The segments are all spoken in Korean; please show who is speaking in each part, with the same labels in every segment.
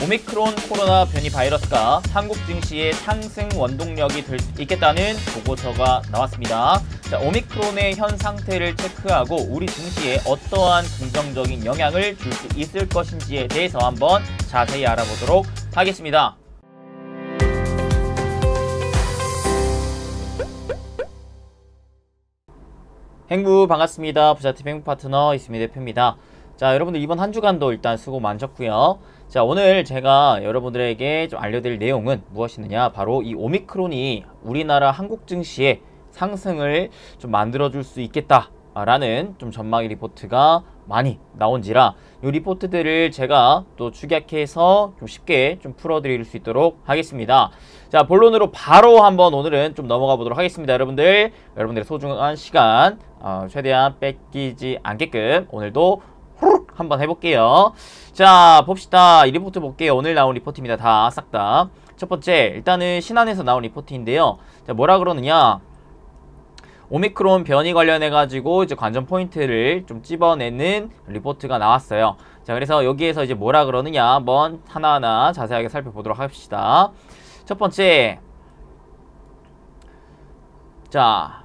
Speaker 1: 오미크론 코로나 변이 바이러스가 한국 증시의 상승 원동력이 될 수 있겠다는 보고서가 나왔습니다. 자, 오미크론의 현 상태를 체크하고 우리 증시에 어떠한 긍정적인 영향을 줄 수 있을 것인지에 대해서 한번 자세히 알아보도록 하겠습니다. 행부 반갑습니다. 부자TV 행부 파트너 이수미 대표입니다. 자, 여러분들 이번 한 주간도 일단 수고 많으셨고요. 자, 오늘 제가 여러분들에게 좀 알려드릴 내용은 무엇이느냐, 바로 이 오미크론이 우리나라 한국 증시에 상승을 좀 만들어줄 수 있겠다 라는 좀 전망의 리포트가 많이 나온지라 이 리포트들을 제가 또 축약해서 좀 쉽게 좀 풀어드릴 수 있도록 하겠습니다. 자, 본론으로 바로 한번 오늘은 좀 넘어가 보도록 하겠습니다. 여러분들의 소중한 시간 최대한 뺏기지 않게끔 오늘도 한번 해볼게요. 자, 봅시다. 이 리포트 볼게요. 오늘 나온 리포트입니다. 다 싹 다. 첫 번째, 일단은 신한에서 나온 리포트인데요. 자, 뭐라 그러느냐, 오미크론 변이 관련해가지고 이제 관전 포인트를 좀 찝어내는 리포트가 나왔어요. 자, 그래서 여기에서 이제 뭐라 그러느냐 한번 하나하나 자세하게 살펴보도록 합시다. 첫 번째, 자,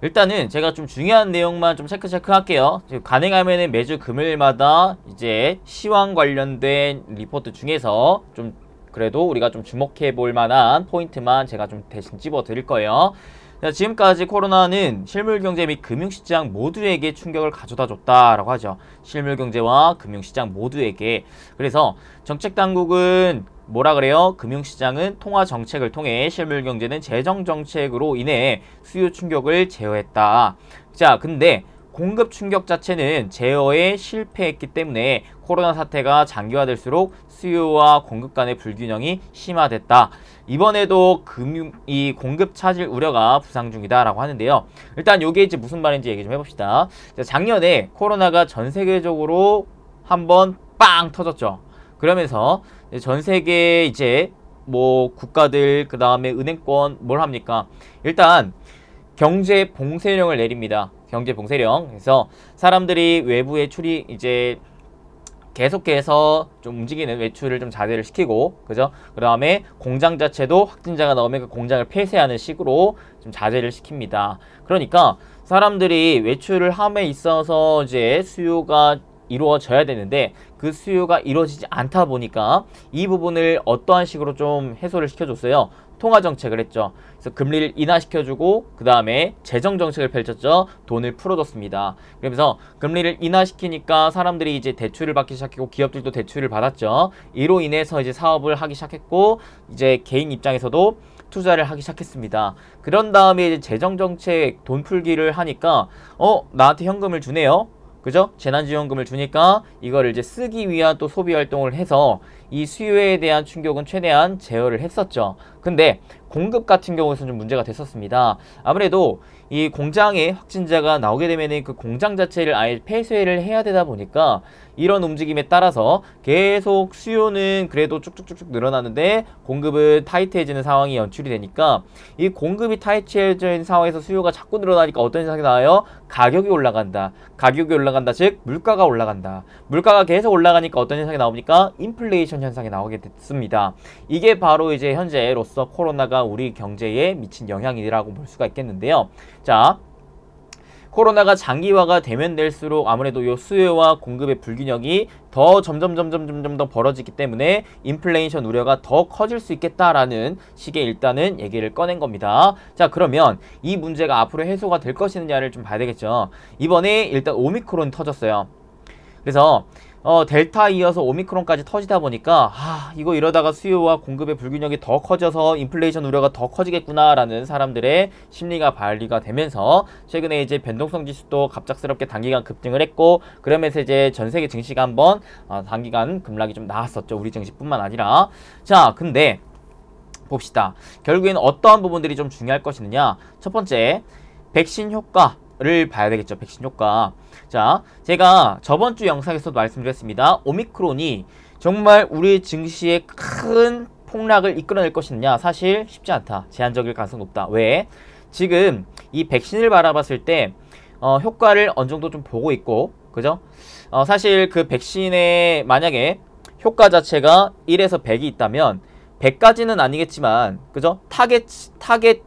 Speaker 1: 일단은 제가 좀 중요한 내용만 좀 체크 할게요. 가능하면은 매주 금요일마다 이제 시황 관련된 리포트 중에서 좀 그래도 우리가 좀 주목해 볼 만한 포인트만 제가 좀 대신 찝어 드릴 거예요. 자, 지금까지 코로나는 실물경제 및 금융시장 모두에게 충격을 가져다 줬다라고 하죠. 실물경제와 금융시장 모두에게. 그래서 정책당국은 뭐라 그래요? 금융시장은 통화정책을 통해 실물경제는 재정정책으로 인해 수요 충격을 제어했다. 자, 근데 공급 충격 자체는 제어에 실패했기 때문에 코로나 사태가 장기화될수록 수요와 공급 간의 불균형이 심화됐다. 이번에도 이 공급 차질 우려가 부상 중이다라고 하는데요. 일단 이게 이제 무슨 말인지 얘기 좀 해봅시다. 자, 작년에 코로나가 전 세계적으로 한번 빵 터졌죠. 그러면서 전 세계 이제 뭐 국가들, 그 다음에 은행권 뭘 합니까? 일단 경제 봉쇄령을 내립니다. 경제 봉쇄령. 그래서 사람들이 외부 외출이 이제 계속해서 좀 움직이는 외출을 좀 자제를 시키고, 그죠? 그 다음에 공장 자체도 확진자가 나오면 그 공장을 폐쇄하는 식으로 좀 자제를 시킵니다. 그러니까 사람들이 외출을 함에 있어서 이제 수요가 이루어져야 되는데 그 수요가 이루어지지 않다 보니까 이 부분을 어떠한 식으로 좀 해소를 시켜줬어요. 통화정책을 했죠. 그래서 금리를 인하시켜주고 그 다음에 재정정책을 펼쳤죠. 돈을 풀어줬습니다. 그러면서 금리를 인하시키니까 사람들이 이제 대출을 받기 시작했고 기업들도 대출을 받았죠. 이로 인해서 이제 사업을 하기 시작했고 이제 개인 입장에서도 투자를 하기 시작했습니다. 그런 다음에 이제 재정정책 돈 풀기를 하니까 나한테 현금을 주네요. 그죠? 재난지원금을 주니까 이거를 이제 쓰기 위한 또 소비활동을 해서 이 수요에 대한 충격은 최대한 제어를 했었죠. 근데 공급 같은 경우에서는 좀 문제가 됐었습니다. 아무래도 이 공장에 확진자가 나오게 되면은 그 공장 자체를 아예 폐쇄를 해야 되다 보니까 이런 움직임에 따라서 계속 수요는 그래도 쭉쭉쭉쭉 늘어나는데 공급은 타이트해지는 상황이 연출이 되니까 이 공급이 타이트해진 상황에서 수요가 자꾸 늘어나니까 어떤 현상이 나와요? 가격이 올라간다. 가격이 올라간다. 즉 물가가 올라간다. 물가가 계속 올라가니까 어떤 현상이 나옵니까? 인플레이션 현상이 나오게 됐습니다. 이게 바로 이제 현재로서 코로나가 우리 경제에 미친 영향이라고 볼 수가 있겠는데요. 자, 코로나가 장기화가 되면 될수록 아무래도 이 수요와 공급의 불균형이 더 점점 더 벌어지기 때문에 인플레이션 우려가 더 커질 수 있겠다라는 식의 일단은 얘기를 꺼낸 겁니다. 자, 그러면 이 문제가 앞으로 해소가 될 것이냐를 좀 봐야 되겠죠. 이번에 일단 오미크론 터졌어요. 그래서 델타 이어서 오미크론까지 터지다 보니까 이거 이러다가 수요와 공급의 불균형이 더 커져서 인플레이션 우려가 더 커지겠구나 라는 사람들의 심리가 발휘가 되면서 최근에 이제 변동성 지수도 갑작스럽게 단기간 급등을 했고, 그러면서 이제 전 세계 증시가 한번 단기간 급락이 좀 나왔었죠. 우리 증시뿐만 아니라. 자, 근데 봅시다. 결국에는 어떠한 부분들이 좀 중요할 것이느냐. 첫 번째, 백신 효과를 봐야 되겠죠. 백신 효과. 자, 제가 저번주 영상에서도 말씀드렸습니다. 오미크론이 정말 우리 증시에 큰 폭락을 이끌어낼 것이냐, 사실 쉽지 않다. 제한적일 가능성이 높다. 왜? 지금 이 백신을 바라봤을 때 효과를 어느 정도 좀 보고 있고, 그죠? 사실 그 백신에 만약에 효과 자체가 1에서 100이 있다면 100까지는 아니겠지만, 그죠? 타겟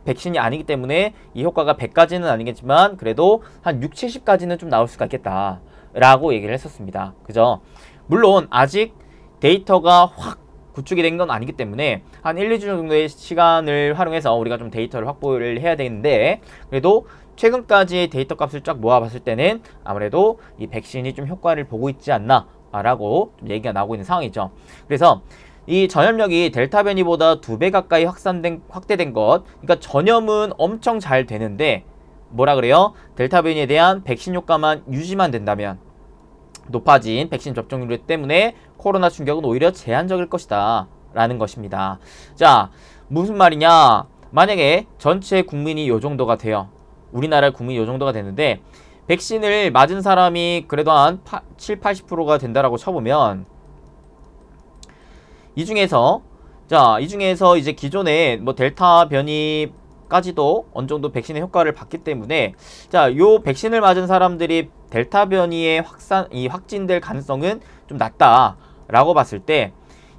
Speaker 1: 백신이 아니기 때문에 이 효과가 100까지는 아니겠지만 그래도 한 6, 70까지는 좀 나올 수가 있겠다 라고 얘기를 했었습니다. 그죠? 물론 아직 데이터가 확 구축이 된 건 아니기 때문에 한 1, 2주 정도의 시간을 활용해서 우리가 좀 데이터를 확보를 해야 되는데, 그래도 최근까지의 데이터 값을 쫙 모아봤을 때는 아무래도 이 백신이 좀 효과를 보고 있지 않나 라고 좀 얘기가 나오고 있는 상황이죠. 그래서 이 전염력이 델타 변이보다 2배 가까이 확대된 것, 그러니까 전염은 엄청 잘 되는데 뭐라 그래요? 델타 변이에 대한 백신 효과만 유지만 된다면 높아진 백신 접종률 때문에 코로나 충격은 오히려 제한적일 것이다 라는 것입니다. 자, 무슨 말이냐? 만약에 전체 국민이 요 정도가 돼요. 우리나라 국민이 요 정도가 되는데 백신을 맞은 사람이 그래도 한 7, 80%가 된다라고 쳐보면, 이 중에서 이제 기존에 뭐 델타 변이까지도 어느 정도 백신의 효과를 봤기 때문에, 자, 요 백신을 맞은 사람들이 델타 변이의 확진될 가능성은 좀 낮다라고 봤을 때,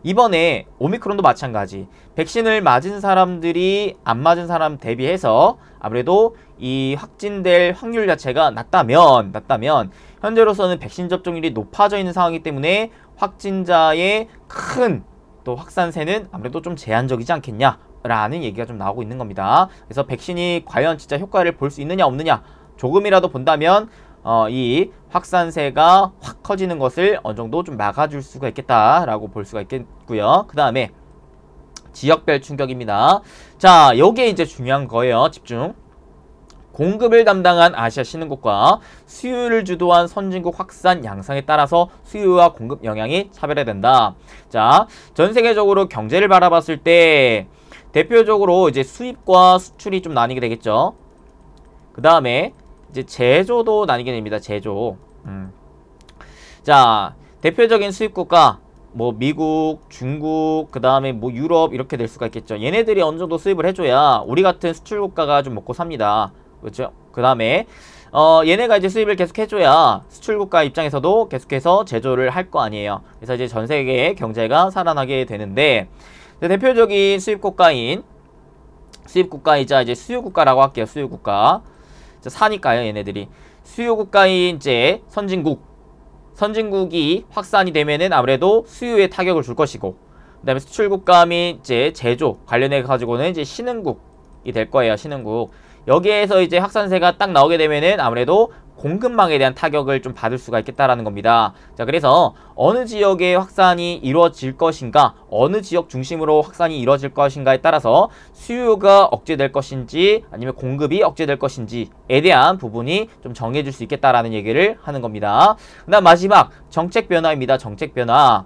Speaker 1: 이번에 오미크론도 마찬가지. 백신을 맞은 사람들이 안 맞은 사람 대비해서 아무래도 이 확진될 확률 자체가 낮다면 현재로서는 백신 접종률이 높아져 있는 상황이기 때문에 확진자의 큰 또 확산세는 아무래도 좀 제한적이지 않겠냐 라는 얘기가 좀 나오고 있는 겁니다. 그래서 백신이 과연 진짜 효과를 볼 수 있느냐 없느냐, 조금이라도 본다면 이 확산세가 확 커지는 것을 어느 정도 좀 막아줄 수가 있겠다라고 볼 수가 있겠고요. 그 다음에 지역별 충격입니다. 자, 요게 이제 중요한 거예요. 집중. 공급을 담당한 아시아 신흥국과 수요를 주도한 선진국 확산 양상에 따라서 수요와 공급 영향이 차별화된다. 자, 전 세계적으로 경제를 바라봤을 때 대표적으로 이제 수입과 수출이 좀 나뉘게 되겠죠. 그 다음에 이제 제조도 나뉘게 됩니다. 제조. 자, 대표적인 수입국가 뭐 미국, 중국, 그 다음에 뭐 유럽 이렇게 될 수가 있겠죠. 얘네들이 어느 정도 수입을 해줘야 우리 같은 수출국가가 좀 먹고 삽니다. 그렇죠? 그 다음에 얘네가 이제 수입을 계속 해줘야 수출국가 입장에서도 계속해서 제조를 할 거 아니에요. 그래서 이제 전 세계의 경제가 살아나게 되는데, 대표적인 수입국가이자 이제 수요국가라고 할게요. 수요국가. 사니까요, 얘네들이. 수요국가인 이제 선진국이 확산이 되면은 아무래도 수요에 타격을 줄 것이고, 그 다음에 수출국가 및 이제 제조 관련해 가지고는 이제 신흥국이 될 거예요. 신흥국. 여기에서 이제 확산세가 딱 나오게 되면은 아무래도 공급망에 대한 타격을 좀 받을 수가 있겠다라는 겁니다. 자, 그래서 어느 지역의 확산이 이루어질 것인가, 어느 지역 중심으로 확산이 이루어질 것인가에 따라서 수요가 억제될 것인지 아니면 공급이 억제될 것인지에 대한 부분이 좀 정해질 수 있겠다라는 얘기를 하는 겁니다. 그 다음 마지막 정책 변화입니다. 정책 변화.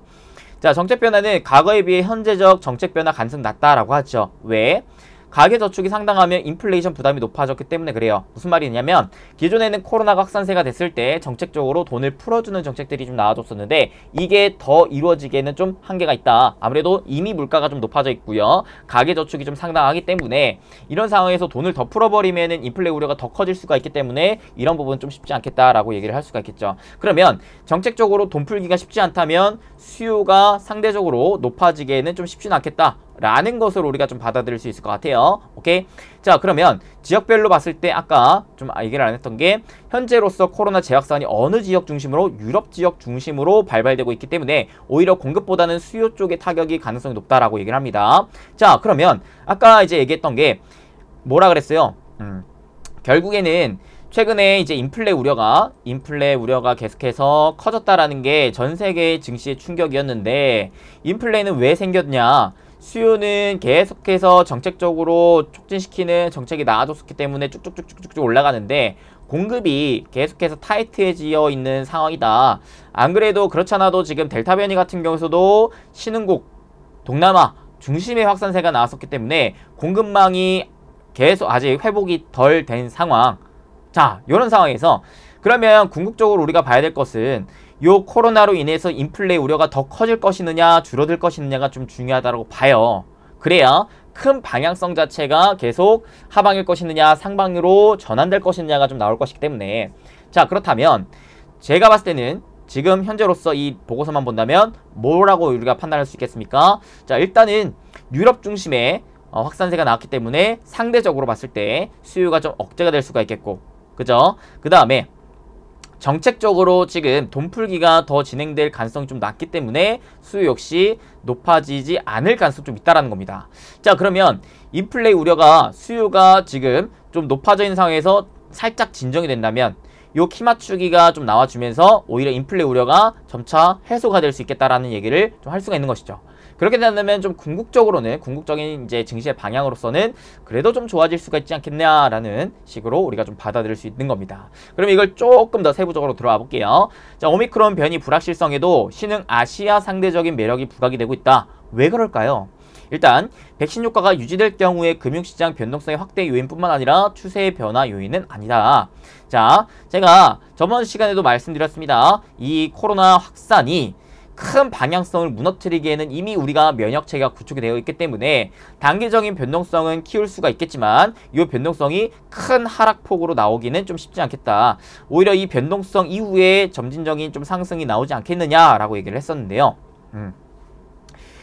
Speaker 1: 자, 정책 변화는 과거에 비해 현재적 정책 변화 가능성 낮다라고 하죠. 왜? 가계저축이 상당하면 인플레이션 부담이 높아졌기 때문에 그래요. 무슨 말이냐면 기존에는 코로나가 확산세가 됐을 때 정책적으로 돈을 풀어주는 정책들이 좀 나와줬었는데 이게 더 이루어지기에는 좀 한계가 있다. 아무래도 이미 물가가 좀 높아져 있고요. 가계저축이 좀 상당하기 때문에 이런 상황에서 돈을 더 풀어버리면은 인플레 우려가 더 커질 수가 있기 때문에 이런 부분은 좀 쉽지 않겠다라고 얘기를 할 수가 있겠죠. 그러면 정책적으로 돈 풀기가 쉽지 않다면 수요가 상대적으로 높아지기에는 좀 쉽지는 않겠다 라는 것을 우리가 좀 받아들일 수 있을 것 같아요. 오케이? 자, 그러면 지역별로 봤을 때 아까 좀 얘기를 안 했던 게 현재로서 코로나 재확산이 어느 지역 중심으로 유럽 지역 중심으로 발발되고 있기 때문에 오히려 공급보다는 수요 쪽의 타격이 가능성이 높다라고 얘기를 합니다. 자, 그러면 아까 이제 얘기했던 게 뭐라 그랬어요? 결국에는 최근에 이제 인플레 우려가 계속해서 커졌다라는 게 전 세계 증시의 충격이었는데 인플레는 왜 생겼냐? 수요는 계속해서 정책적으로 촉진시키는 정책이 나와줬기 때문에 쭉쭉쭉쭉쭉 올라가는데 공급이 계속해서 타이트해지어 있는 상황이다. 안 그래도 그렇지 않아도 지금 델타 변이 같은 경우에서도 신흥국, 동남아 중심의 확산세가 나왔었기 때문에 공급망이 계속 아직 회복이 덜 된 상황. 자, 이런 상황에서 그러면 궁극적으로 우리가 봐야 될 것은 요 코로나로 인해서 인플레 우려가 더 커질 것이느냐 줄어들 것이느냐가 좀 중요하다고 봐요. 그래야 큰 방향성 자체가 계속 하방일 것이느냐 상방으로 전환될 것이느냐가 좀 나올 것이기 때문에 자, 그렇다면 제가 봤을 때는 지금 현재로서 이 보고서만 본다면 뭐라고 우리가 판단할 수 있겠습니까? 자, 일단은 유럽 중심의 확산세가 나왔기 때문에 상대적으로 봤을 때 수요가 좀 억제가 될 수가 있겠고, 그죠? 그 다음에 정책적으로 지금 돈풀기가 더 진행될 가능성이 좀 낮기 때문에 수요 역시 높아지지 않을 가능성이 좀 있다라는 겁니다. 자, 그러면 인플레 우려가 수요가 지금 좀 높아져 있는 상황에서 살짝 진정이 된다면 요 키 맞추기가 좀 나와주면서 오히려 인플레 우려가 점차 해소가 될 수 있겠다라는 얘기를 좀 할 수가 있는 것이죠. 그렇게 된다면 좀 궁극적인 이제 증시의 방향으로서는 그래도 좀 좋아질 수가 있지 않겠냐라는 식으로 우리가 좀 받아들일 수 있는 겁니다. 그럼 이걸 조금 더 세부적으로 들어가 볼게요. 자, 오미크론 변이 불확실성에도 신흥 아시아 상대적인 매력이 부각이 되고 있다. 왜 그럴까요? 일단 백신 효과가 유지될 경우에 금융시장 변동성의 확대 요인뿐만 아니라 추세의 변화 요인은 아니다. 자, 제가 저번 시간에도 말씀드렸습니다. 이 코로나 확산이 큰 방향성을 무너뜨리기에는 이미 우리가 면역체계가 구축이 되어 있기 때문에 단기적인 변동성은 키울 수가 있겠지만 이 변동성이 큰 하락폭으로 나오기는 좀 쉽지 않겠다. 오히려 이 변동성 이후에 점진적인 좀 상승이 나오지 않겠느냐라고 얘기를 했었는데요.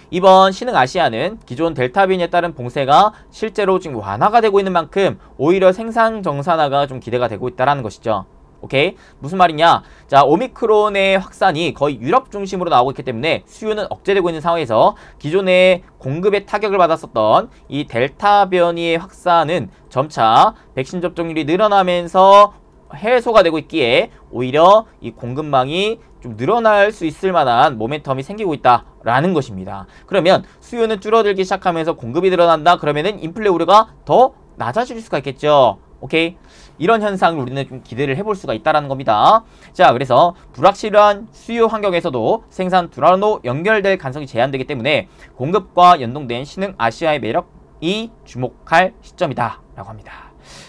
Speaker 1: 이번 신흥 아시아는 기존 델타 변이에 따른 봉쇄가 실제로 지금 완화가 되고 있는 만큼 오히려 생산 정산화가 좀 기대가 되고 있다는 것이죠. 오케이? 무슨 말이냐? 자, 오미크론의 확산이 거의 유럽 중심으로 나오고 있기 때문에 수요는 억제되고 있는 상황에서 기존의 공급에 타격을 받았었던 이 델타 변이의 확산은 점차 백신 접종률이 늘어나면서 해소가 되고 있기에 오히려 이 공급망이 좀 늘어날 수 있을 만한 모멘텀이 생기고 있다라는 것입니다. 그러면 수요는 줄어들기 시작하면서 공급이 늘어난다. 그러면은 인플레 우려가 더 낮아질 수가 있겠죠. 오케이? 이런 현상을 우리는 좀 기대를 해볼 수가 있다는 겁니다. 자, 그래서 불확실한 수요 환경에서도 생산 둔화로 연결될 가능성이 제한되기 때문에 공급과 연동된 신흥 아시아의 매력이 주목할 시점이다 라고 합니다.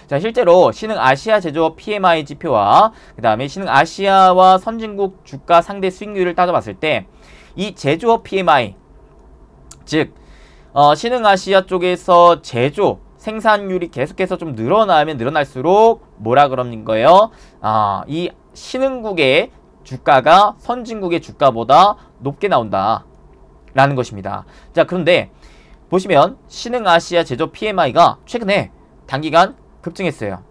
Speaker 1: 자, 실제로 신흥 아시아 제조업 PMI 지표와 그 다음에 신흥 아시아와 선진국 주가 상대 수익률을 따져봤을 때 이 제조업 PMI, 즉 신흥 아시아 쪽에서 제조 생산율이 계속해서 좀 늘어나면 늘어날수록 뭐라 그러는 거예요? 이 신흥국의 주가가 선진국의 주가보다 높게 나온다 라는 것입니다. 자, 그런데 보시면 신흥 아시아 제조업 PMI가 최근에 단기간 급증했어요.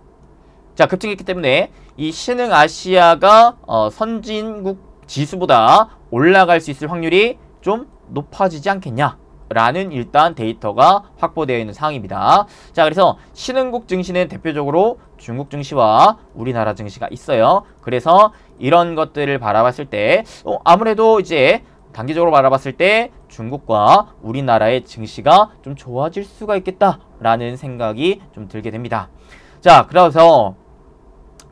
Speaker 1: 자, 급증했기 때문에 이 신흥 아시아가 선진국 지수보다 올라갈 수 있을 확률이 좀 높아지지 않겠냐 라는 일단 데이터가 확보되어 있는 상황입니다. 자, 그래서 신흥국 증시는 대표적으로 중국 증시와 우리나라 증시가 있어요. 그래서 이런 것들을 바라봤을 때 아무래도 이제 단기적으로 바라봤을 때 중국과 우리나라의 증시가 좀 좋아질 수가 있겠다라는 생각이 좀 들게 됩니다. 자, 그래서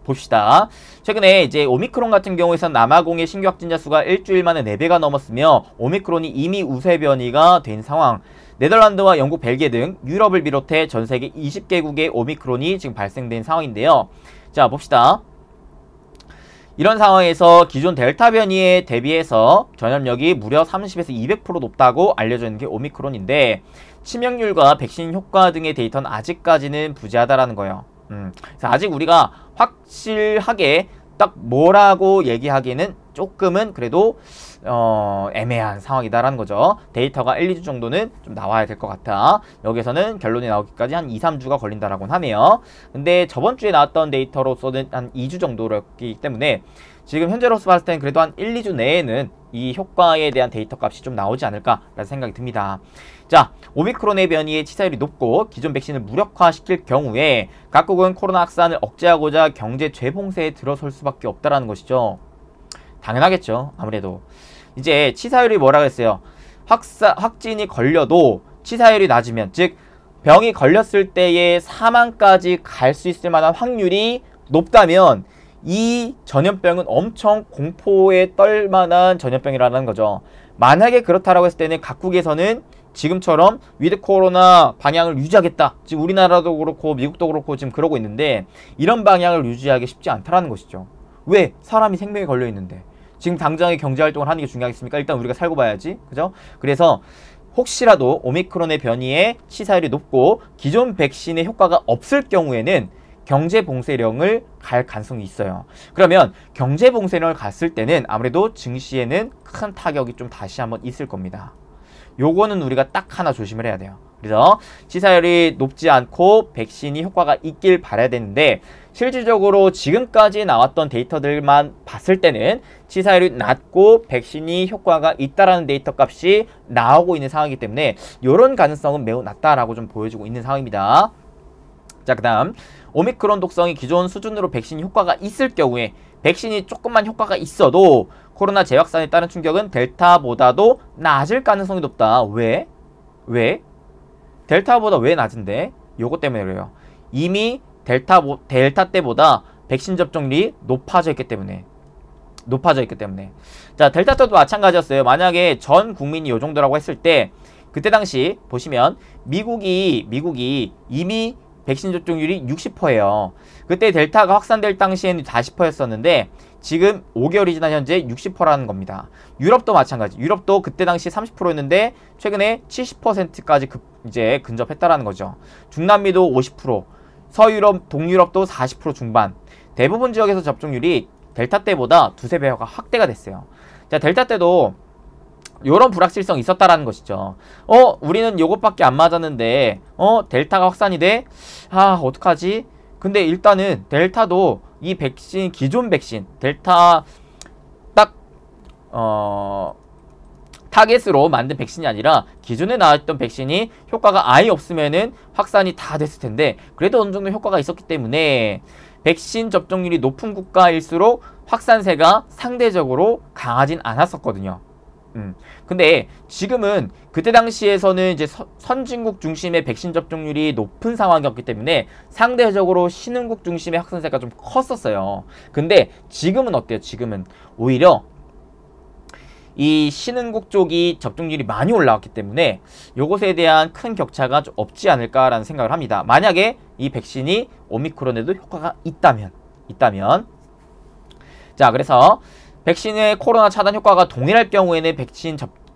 Speaker 1: 봅시다. 최근에 이제 오미크론 같은 경우에선 남아공의 신규 확진자 수가 일주일 만에 4배가 넘었으며 오미크론이 이미 우세 변이가 된 상황. 네덜란드와 영국, 벨기에 등 유럽을 비롯해 전 세계 20개국의 오미크론이 지금 발생된 상황인데요. 자, 봅시다. 이런 상황에서 기존 델타 변이에 대비해서 전염력이 무려 30에서 200% 높다고 알려져 있는 게 오미크론인데 치명률과 백신 효과 등의 데이터는 아직까지는 부재하다라는 거예요. 그래서 아직 우리가 확실하게 딱 뭐라고 얘기하기에는 조금은 그래도 애매한 상황이다라는 거죠. 데이터가 1, 2주 정도는 좀 나와야 될 것 같아. 여기서는 결론이 나오기까지 한 2, 3주가 걸린다라고 하네요. 근데 저번 주에 나왔던 데이터로서는 한 2주 정도였기 때문에 지금 현재로서 봤을 때는 그래도 한 1, 2주 내에는 이 효과에 대한 데이터 값이 좀 나오지 않을까라는 생각이 듭니다. 자, 오미크론의 변이의 치사율이 높고 기존 백신을 무력화시킬 경우에 각국은 코로나 확산을 억제하고자 경제 재봉쇄에 들어설 수밖에 없다라는 것이죠. 당연하겠죠. 아무래도 이제 치사율이 뭐라고 했어요? 확진이 걸려도 치사율이 낮으면, 즉 병이 걸렸을 때의 사망까지 갈 수 있을 만한 확률이 높다면 이 전염병은 엄청 공포에 떨 만한 전염병이라는 거죠. 만약에 그렇다라고 했을 때는 각국에서는 지금처럼 위드 코로나 방향을 유지하겠다. 지금 우리나라도 그렇고 미국도 그렇고 지금 그러고 있는데 이런 방향을 유지하기 쉽지 않다라는 것이죠. 왜? 사람이 생명이 걸려 있는데. 지금 당장의 경제활동을 하는 게 중요하겠습니까? 일단 우리가 살고 봐야지. 그죠? 그래서 혹시라도 오미크론의 변이의 치사율이 높고 기존 백신의 효과가 없을 경우에는 경제봉쇄령을 갈 가능성이 있어요. 그러면 경제봉쇄령을 갔을 때는 아무래도 증시에는 큰 타격이 좀 다시 한번 있을 겁니다. 요거는 우리가 딱 하나 조심을 해야 돼요. 그래서 치사율이 높지 않고 백신이 효과가 있길 바라야 되는데 실질적으로 지금까지 나왔던 데이터들만 봤을 때는 치사율이 낮고 백신이 효과가 있다라는 데이터 값이 나오고 있는 상황이기 때문에 이런 가능성은 매우 낮다라고 좀 보여주고 있는 상황입니다. 자, 그 다음 오미크론 독성이 기존 수준으로 백신 효과가 있을 경우에 백신이 조금만 효과가 있어도 코로나 재확산에 따른 충격은 델타보다도 낮을 가능성이 높다. 왜? 델타보다 왜 낮은데? 요것 때문에 그래요. 이미 델타 때보다 백신 접종률이 높아져 있기 때문에. 자, 델타 때도 마찬가지였어요. 만약에 전 국민이 요 정도라고 했을 때 그때 당시 보시면 미국이 이미 백신 접종률이 60%예요. 그때 델타가 확산될 당시에는 40%였었는데 지금 5개월이 지난 현재 60%라는 겁니다. 유럽도 마찬가지. 유럽도 그때 당시 30%였는데 최근에 70%까지 이제 근접했다라는 거죠. 중남미도 50%, 서유럽, 동유럽도 40% 중반. 대부분 지역에서 접종률이 델타 때보다 두세 배가 확대가 됐어요. 자, 델타 때도 요런 불확실성이 있었다라는 것이죠. 우리는 요것밖에 안 맞았는데 델타가 확산이 돼? 아, 어떡하지? 근데 일단은 델타도 이 백신, 기존 백신 델타 딱 타겟으로 만든 백신이 아니라 기존에 나왔던 백신이 효과가 아예 없으면은 확산이 다 됐을 텐데 그래도 어느 정도 효과가 있었기 때문에 백신 접종률이 높은 국가일수록 확산세가 상대적으로 강하진 않았었거든요. 근데 지금은 그때 당시에서는 이제 선진국 중심의 백신 접종률이 높은 상황이었기 때문에 상대적으로 신흥국 중심의 확산세가 좀 컸었어요. 근데 지금은 어때요? 지금은 오히려 이 신흥국 쪽이 접종률이 많이 올라왔기 때문에 요것에 대한 큰 격차가 좀 없지 않을까라는 생각을 합니다. 만약에 이 백신이 오미크론에도 효과가 있다면 자, 그래서 백신의 코로나 차단 효과가 동일할 경우에는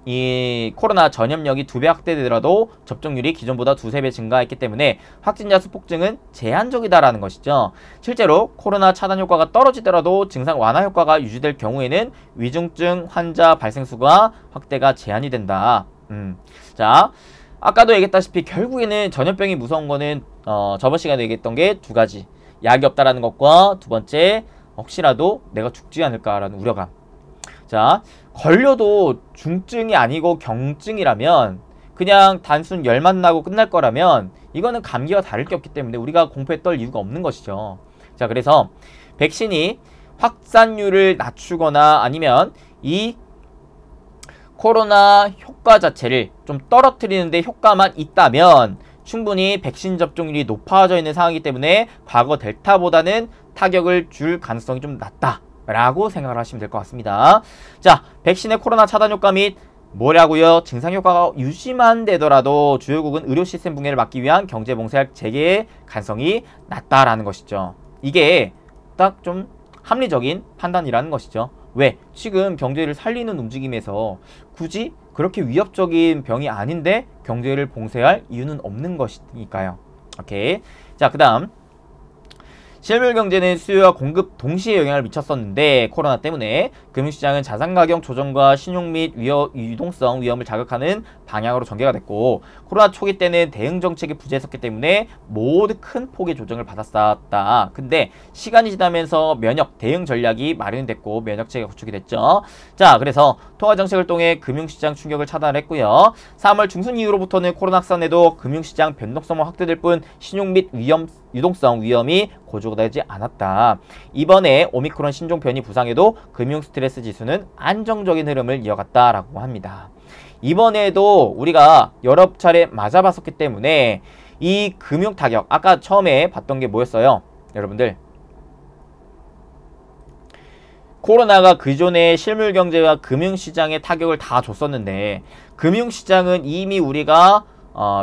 Speaker 1: 이 코로나 전염력이 2배 확대되더라도 접종률이 기존보다 2~3배 증가했기 때문에 확진자 수 폭증은 제한적이다라는 것이죠. 실제로 코로나 차단 효과가 떨어지더라도 증상 완화 효과가 유지될 경우에는 위중증 환자 발생 수가 확대가 제한이 된다. 자, 아까도 얘기했다시피 결국에는 전염병이 무서운 거는 저번 시간에 얘기했던 게 두 가지. 약이 없다라는 것과 두 번째 혹시라도 내가 죽지 않을까라는 우려감. 자, 걸려도 중증이 아니고 경증이라면 그냥 단순 열만 나고 끝날 거라면 이거는 감기와 다를 게 없기 때문에 우리가 공포에 떨 이유가 없는 것이죠. 자, 그래서 백신이 확산율을 낮추거나 아니면 이 코로나 효과 자체를 좀 떨어뜨리는데 효과만 있다면 충분히 백신 접종률이 높아져 있는 상황이기 때문에 과거 델타보다는 타격을 줄 가능성이 좀 낮다라고 생각을 하시면 될 것 같습니다. 자, 백신의 코로나 차단 효과 및 뭐라고요? 증상 효과가 유지만 되더라도 주요국은 의료 시스템 붕괴를 막기 위한 경제 봉쇄 재개의 가능성이 낮다라는 것이죠. 이게 딱 좀 합리적인 판단이라는 것이죠. 왜? 지금 경제를 살리는 움직임에서 굳이 그렇게 위협적인 병이 아닌데 경제를 봉쇄할 이유는 없는 것이니까요. 오케이. 자, 그 다음 실물 경제는 수요와 공급 동시에 영향을 미쳤었는데 코로나 때문에 금융시장은 자산가격 조정과 신용 및 유동성 위험을 자극하는 방향으로 전개가 됐고 코로나 초기 때는 대응 정책이 부재했었기 때문에 모두 큰 폭의 조정을 받았었다. 근데 시간이 지나면서 면역 대응 전략이 마련됐고 면역체계가 구축이 됐죠. 자, 그래서 통화정책을 통해 금융시장 충격을 차단했고요. 3월 중순 이후로부터는 코로나 확산에도 금융시장 변동성만 확대될 뿐 신용 및 유동성 위험이 고조되지 않았다. 이번에 오미크론 신종 변이 부상에도 금융 스트레스 지수는 안정적인 흐름을 이어갔다라고 합니다. 이번에도 우리가 여러 차례 맞아봤었기 때문에 이 금융 타격, 아까 처음에 봤던 게 뭐였어요? 여러분들, 코로나가 그전에 실물 경제와 금융시장에 타격을 다 줬었는데 금융시장은 이미 우리가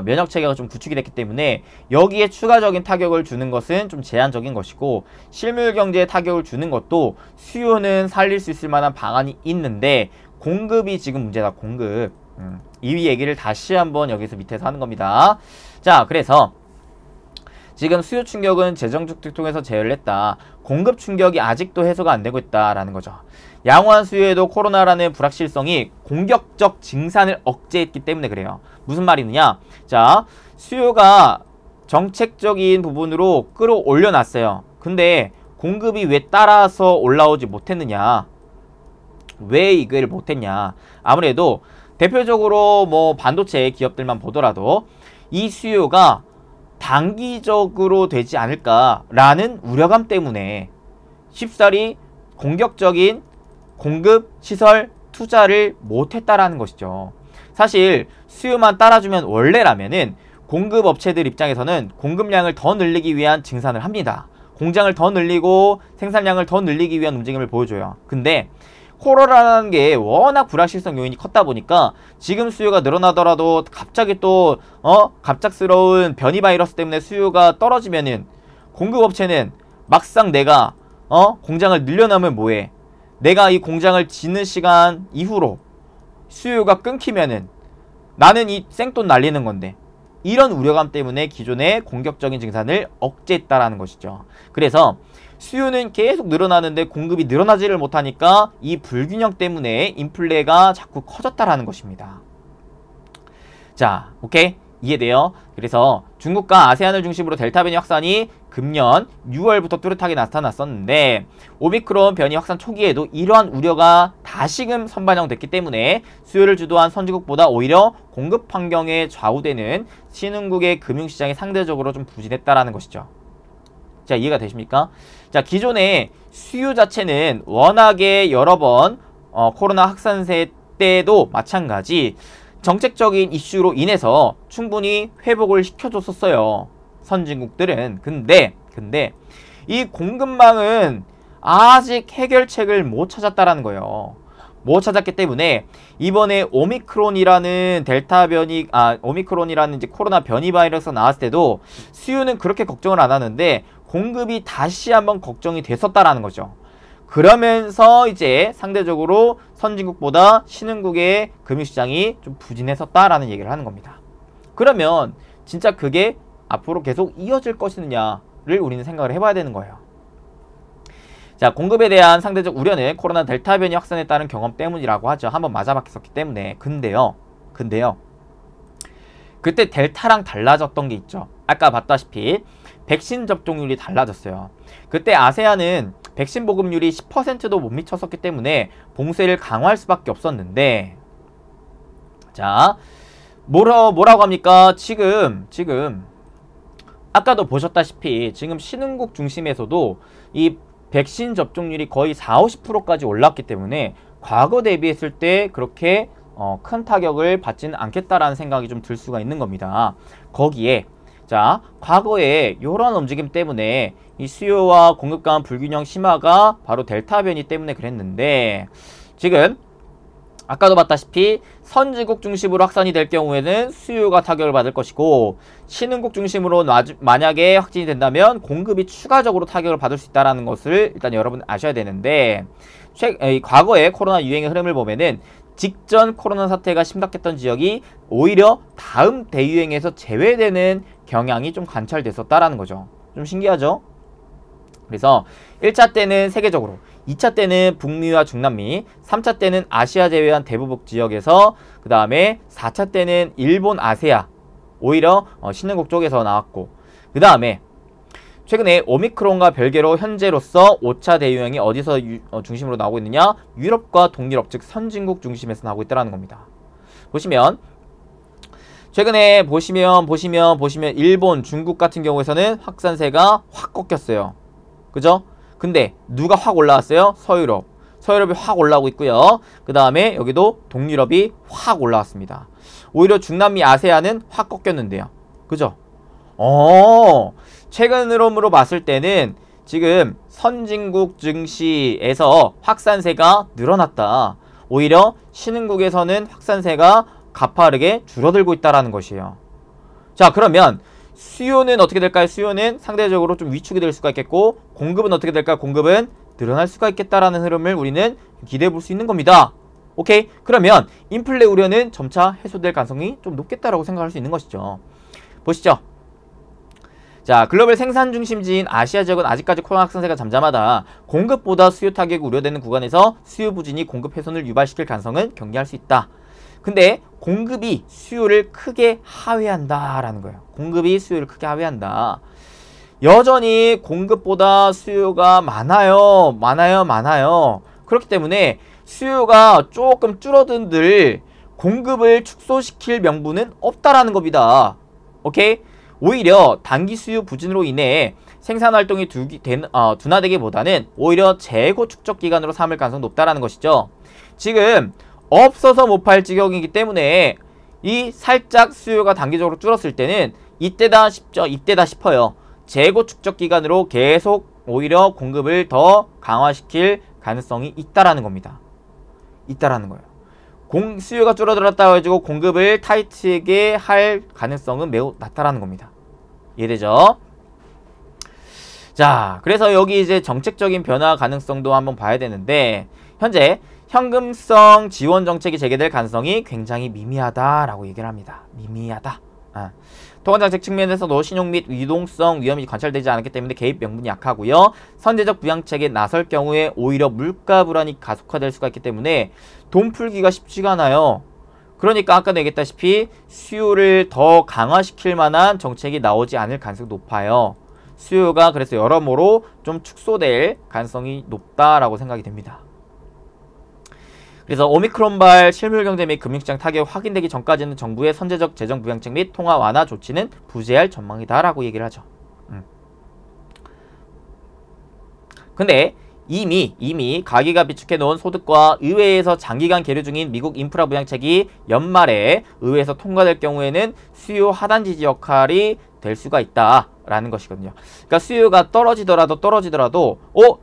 Speaker 1: 면역체계가 좀 구축이 됐기 때문에 여기에 추가적인 타격을 주는 것은 좀 제한적인 것이고 실물 경제에 타격을 주는 것도 수요는 살릴 수 있을 만한 방안이 있는데 공급이 지금 문제다. 공급. 이 얘기를 다시 한번 여기서 밑에서 하는 겁니다. 자, 그래서 지금 수요 충격은 재정 축을 통해서 제어를 했다. 공급 충격이 아직도 해소가 안 되고 있다라는 거죠. 양호한 수요에도 코로나라는 불확실성이 공격적 증산을 억제했기 때문에 그래요. 무슨 말이느냐? 자, 수요가 정책적인 부분으로 끌어올려 놨어요. 근데 공급이 왜 따라서 올라오지 못했느냐? 왜 이걸 못했냐? 아무래도 대표적으로 뭐 반도체 기업들만 보더라도 이 수요가 단기적으로 되지 않을까라는 우려감 때문에 쉽사리 공격적인 공급, 시설, 투자를 못했다라는 것이죠. 사실 수요만 따라주면 원래라면은 공급 업체들 입장에서는 공급량을 더 늘리기 위한 증산을 합니다. 공장을 더 늘리고 생산량을 더 늘리기 위한 움직임을 보여줘요. 근데 코로나라는 게 워낙 불확실성 요인이 컸다 보니까 지금 수요가 늘어나더라도 갑자기 또 갑작스러운 변이 바이러스 때문에 수요가 떨어지면은 공급업체는 막상 내가 공장을 늘려놓으면 뭐해? 내가 이 공장을 짓는 시간 이후로 수요가 끊기면은 나는 이 생돈 날리는 건데, 이런 우려감 때문에 기존의 공격적인 증산을 억제했다라는 것이죠. 그래서 수요는 계속 늘어나는데 공급이 늘어나지를 못하니까 이 불균형 때문에 인플레가 자꾸 커졌다라는 것입니다. 자, 오케이? 이해돼요? 그래서 중국과 아세안을 중심으로 델타 변이 확산이 금년 6월부터 뚜렷하게 나타났었는데, 오미크론 변이 확산 초기에도 이러한 우려가 다시금 선반영됐기 때문에 수요를 주도한 선진국보다 오히려 공급 환경에 좌우되는 신흥국의 금융시장이 상대적으로 좀 부진했다라는 것이죠. 자, 이해가 되십니까? 자, 기존의 수요 자체는 워낙에 여러 번 코로나 확산세 때도 마찬가지 정책적인 이슈로 인해서 충분히 회복을 시켜줬었어요. 선진국들은. 근데 이 공급망은 아직 해결책을 못 찾았다라는 거예요. 못 찾았기 때문에 이번에 오미크론이라는 오미크론이라는 이제 코로나 변이 바이러스가 나왔을 때도 수요는 그렇게 걱정을 안 하는데 공급이 다시 한번 걱정이 됐었다라는 거죠. 그러면서 이제 상대적으로 선진국보다 신흥국의 금융시장이 좀 부진했었다라는 얘기를 하는 겁니다. 그러면 진짜 그게 앞으로 계속 이어질 것이느냐를 우리는 생각을 해봐야 되는 거예요. 자, 공급에 대한 상대적 우려는 코로나 델타 변이 확산에 따른 경험 때문이라고 하죠. 한번 맞아봤었기 때문에. 근데요. 그때 델타랑 달라졌던 게 있죠. 아까 봤다시피 백신 접종률이 달라졌어요. 그때 아세안은 백신 보급률이 10%도 못 미쳤었기 때문에 봉쇄를 강화할 수밖에 없었는데, 자, 뭐라고 합니까? 지금 아까도 보셨다시피 지금 신흥국 중심에서도 이 백신 접종률이 거의 40~50%까지 올랐기 때문에 과거 대비했을 때 그렇게 큰 타격을 받지는 않겠다라는 생각이 좀 들 수가 있는 겁니다. 거기에 자, 과거에 이런 움직임 때문에 이 수요와 공급 간 불균형 심화가 바로 델타 변이 때문에 그랬는데, 지금 아까도 봤다시피 선진국 중심으로 확산이 될 경우에는 수요가 타격을 받을 것이고, 신흥국 중심으로 만약에 확진이 된다면 공급이 추가적으로 타격을 받을 수 있다는 것을 일단 여러분 아셔야 되는데, 과거의 코로나 유행의 흐름을 보면은 직전 코로나 사태가 심각했던 지역이 오히려 다음 대유행에서 제외되는 경향이 좀 관찰됐었다라는 거죠. 좀 신기하죠? 그래서 1차 때는 세계적으로, 2차 때는 북미와 중남미, 3차 때는 아시아 제외한 대부분 지역에서, 그 다음에 4차 때는 일본, 아세아, 오히려 신흥국 쪽에서 나왔고, 그 다음에 최근에 오미크론과 별개로 현재로서 5차 대유행이 어디서 중심으로 나오고 있느냐? 유럽과 동유럽, 즉 선진국 중심에서 나오고 있다는 겁니다. 보시면 최근에 보시면 일본, 중국 같은 경우에서는 확산세가 확 꺾였어요. 그죠? 근데 누가 확 올라왔어요? 서유럽이 확 올라오고 있고요. 그 다음에 여기도 동유럽이 확 올라왔습니다. 오히려 중남미, 아세안은 확 꺾였는데요. 그죠? 최근 흐름으로 봤을 때는 지금 선진국 증시에서 확산세가 늘어났다. 오히려 신흥국에서는 확산세가 가파르게 줄어들고 있다는 것이에요. 자, 그러면 수요는 어떻게 될까요? 수요는 상대적으로 좀 위축이 될 수가 있겠고, 공급은 어떻게 될까요? 공급은 늘어날 수가 있겠다라는 흐름을 우리는 기대해 볼 수 있는 겁니다. 오케이? 그러면 인플레 우려는 점차 해소될 가능성이 좀 높겠다라고 생각할 수 있는 것이죠. 보시죠. 자, 글로벌 생산 중심지인 아시아 지역은 아직까지 코로나 확산세가 잠잠하다. 공급보다 수요 타격이 우려되는 구간에서 수요 부진이 공급 훼손을 유발시킬 가능성은 경계할 수 있다. 근데 공급이 수요를 크게 하회한다라는 거예요. 공급이 수요를 크게 하회한다. 여전히 공급보다 수요가 많아요. 그렇기 때문에 수요가 조금 줄어든들 공급을 축소시킬 명분은 없다라는 겁니다. 오케이? 오히려 단기 수요 부진으로 인해 생산활동이 둔화되기보다는 오히려 재고 축적 기간으로 삼을 가능성이 높다라는 것이죠. 지금 없어서 못 팔 지경이기 때문에 이 살짝 수요가 단기적으로 줄었을 때는 이때다 싶어요. 재고 축적 기간으로 계속 오히려 공급을 더 강화시킬 가능성이 있다라는 겁니다. 있다라는 거예요. 수요가 줄어들었다 가지고 공급을 타이트하게 할 가능성은 매우 낮다라는 겁니다. 이해되죠? 자, 그래서 여기 이제 정책적인 변화 가능성도 한번 봐야 되는데, 현재 현금성 지원 정책이 재개될 가능성이 굉장히 미미하다라고 얘기를 합니다. 미미하다. 통화정책 측면에서도 신용 및 유동성 위험이 관찰되지 않았기 때문에 개입 명분이 약하고요. 선제적 부양책에 나설 경우에 오히려 물가 불안이 가속화될 수가 있기 때문에 돈 풀기가 쉽지가 않아요. 그러니까 아까도 얘기했다시피 수요를 더 강화시킬 만한 정책이 나오지 않을 가능성이 높아요. 수요가 그래서 여러모로 좀 축소될 가능성이 높다라고 생각이 됩니다. 그래서 오미크론발 실물경제 및 금융시장 타격 확인되기 전까지는 정부의 선제적 재정 부양책 및 통화 완화 조치는 부재할 전망이다 라고 얘기를 하죠. 근데 이미 가계가 비축해놓은 소득과 의회에서 장기간 계류 중인 미국 인프라 부양책이 연말에 의회에서 통과될 경우에는 수요 하단 지지 역할이 될 수가 있다라는 것이거든요. 그러니까 수요가 떨어지더라도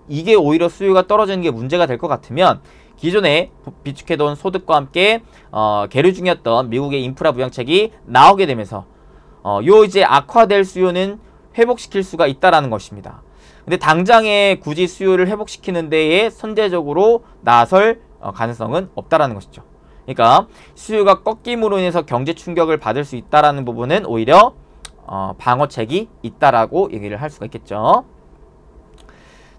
Speaker 1: 이게 오히려 수요가 떨어지는 게 문제가 될 것 같으면 기존에 비축해둔 소득과 함께 계류 중이었던 미국의 인프라 부양책이 나오게 되면서 요 이제 악화될 수요는 회복시킬 수가 있다라는 것입니다. 근데 당장에 굳이 수요를 회복시키는 데에 선제적으로 나설 가능성은 없다라는 것이죠. 그러니까 수요가 꺾임으로 인해서 경제 충격을 받을 수 있다라는 부분은 오히려 방어책이 있다라고 얘기를 할 수가 있겠죠.